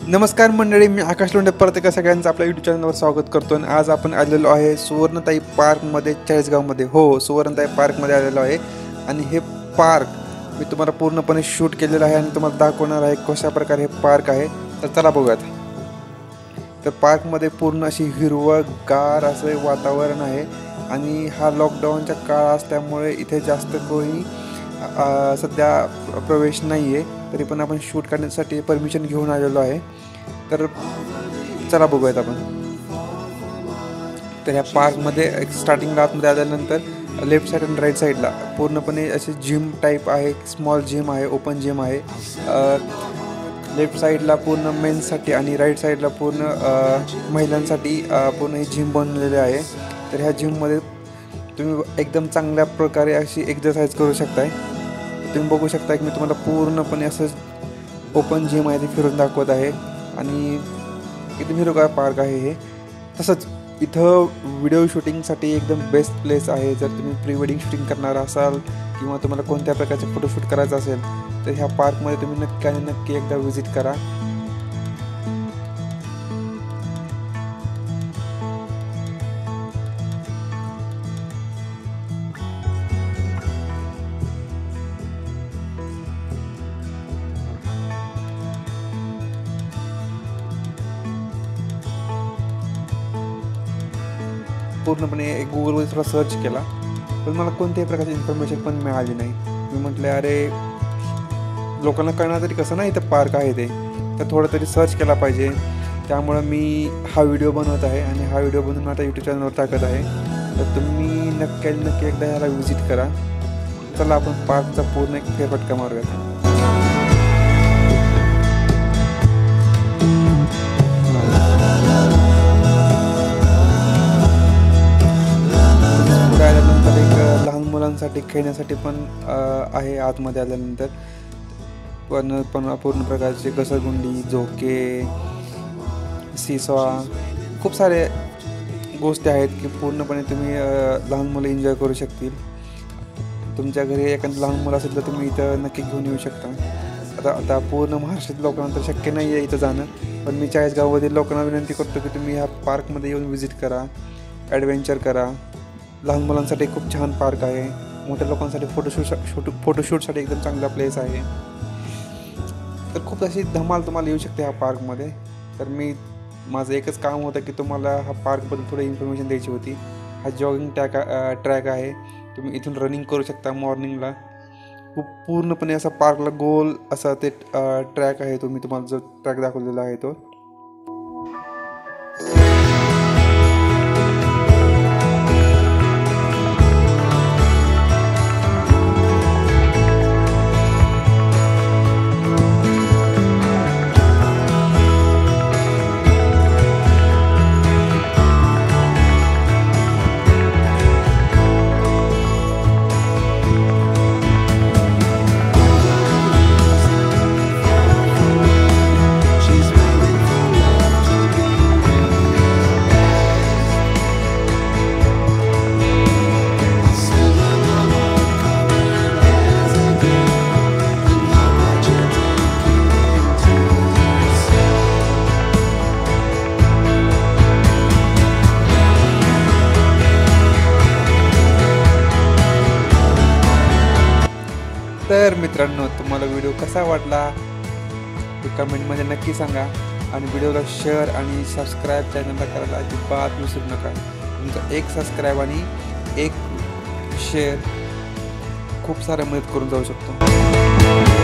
नमस्कार मंडळी, मी आकाश लोंढे परत एका सगळ्यांचं आपल्या यूट्यूब चॅनलवर स्वागत करतो. आणि आज आपण आलेलो आहे सुवर्णताई पार्कमध्ये, चाळीसगावमध्ये. हो, सुवर्णताई पार्कमध्ये आलेलो आहे. आणि हे पार्क मी तुम्हाला पूर्णपणे शूट केलेलं आहे आणि तुम्हाला दाखवणार आहे कशा प्रकारे हे पार्क आहे. तर चला बघूयात. तर पार्कमध्ये पूर्ण अशी हिरवंगार असं वातावरण आहे. आणि हा लॉकडाऊनचा काळ असल्यामुळे इथे जास्त कोणी सध्या प्रवेश नाही आहे. तरी पण आपण शूट करण्यासाठी परमिशन घेऊन आलेलो आहे. तर चला बघूयात आपण. तर ह्या पार्कमध्ये एक स्टार्टिंगला आतमध्ये आल्यानंतर लेफ्ट साईड आणि राईट साईडला पूर्णपणे असे जिम टाईप आहे. स्मॉल जिम आहे, ओपन जिम आहे. लेफ्ट साईडला पूर्ण मेन्ससाठी आणि राईट साईडला पूर्ण महिलांसाठी पूर्ण ही जिम बनलेली आहे. तर ह्या जिममध्ये तुम्ही एकदम चांगल्या प्रकारे अशी एक्सरसाइज करू शकताय. तुम्ही बघू शकता की मी तुम्हाला पूर्णपणे असं ओपन जिम आहे ते फिरून दाखवत आहे. आणि एकदम हिरवगार पार्क आहे हे. तसंच इथं व्हिडिओ शूटिंगसाठी एकदम बेस्ट प्लेस आहे. जर तुम्ही प्री वेडिंग शूटिंग करणार असाल किंवा तुम्हाला कोणत्या प्रकारचे फोटोशूट करायचं असेल तर ह्या पार्कमध्ये तुम्ही नक्की आणि नक्की एकदा व्हिजिट करा. पूर्णपणे गुगलवर थोडा सर्च केला पण मला कोणत्याही प्रकारची इन्फॉर्मेशन पण मिळाली नाही. मी म्हटलं अरे लोकांना कळणार तरी कसं ना इथं पार्क आहे ते, तर थोडं तरी सर्च केला पाहिजे. त्यामुळं मी हा व्हिडिओ बनवत आहे आणि हा व्हिडिओ बनवून आता यूट्यूब चॅनलवर टाकत आहे. तर तुम्ही नक्की एकदा ह्याला व्हिजिट करा. चला आपण पार्कचा पूर्ण एक फेरफटका मारूयात. लहान मुलांसाठी खेळण्यासाठी पण आहे आतमध्ये आल्यानंतर. पण पूर्ण प्रकारचे घसरगुंडी, झोके, सीसॉ, खूप सारे गोष्टी आहेत की पूर्णपणे तुम्ही लहान मुलं एन्जॉय करू शकतील. तुमच्या घरी एखादं लहान मुलं असेल तर तुम्ही इथं नक्की घेऊन येऊ शकता. आता पूर्ण महाराष्ट्रातील लोकांना तर शक्य नाही आहे इथं जाणं, पण मी चाळीसगावमधील लोकांना विनंती करतो की तुम्ही ह्या पार्कमध्ये येऊन व्हिजिट करा, ॲडव्हेंचर करा. लहान मुलांसाठी खूप छान पार्क आहे. मोठ्या लोकांसाठी फोटोशूटसाठी एकदम चांगला प्लेस आहे. तर खूप अशी धमाल तुम्हाला येऊ शकते ह्या पार्कमध्ये. तर माझं एकच काम होतं की तुम्हाला हा पार्कबद्दल थोडी इन्फॉर्मेशन द्यायची होती. हा जॉगिंग ट्रॅक आहे. तुम्ही इथून रनिंग करू शकता मॉर्निंगला. खूप पूर्णपणे असा पार्कला गोल असा ते ट्रॅक आहे. तुम्हाला जो ट्रॅक दाखवलेला आहे तो. तर मित्रांनो, तुम्हाला व्हिडिओ कसा वाटला ते कमेंटमध्ये नक्की सांगा. आणि व्हिडिओला शेअर आणि सबस्क्राईब चॅनलला करायला अजिबात विसरू नका. तुमचा एक सबस्क्राईब आणि एक शेअर खूप साऱ्या मदत करून जाऊ शकतो.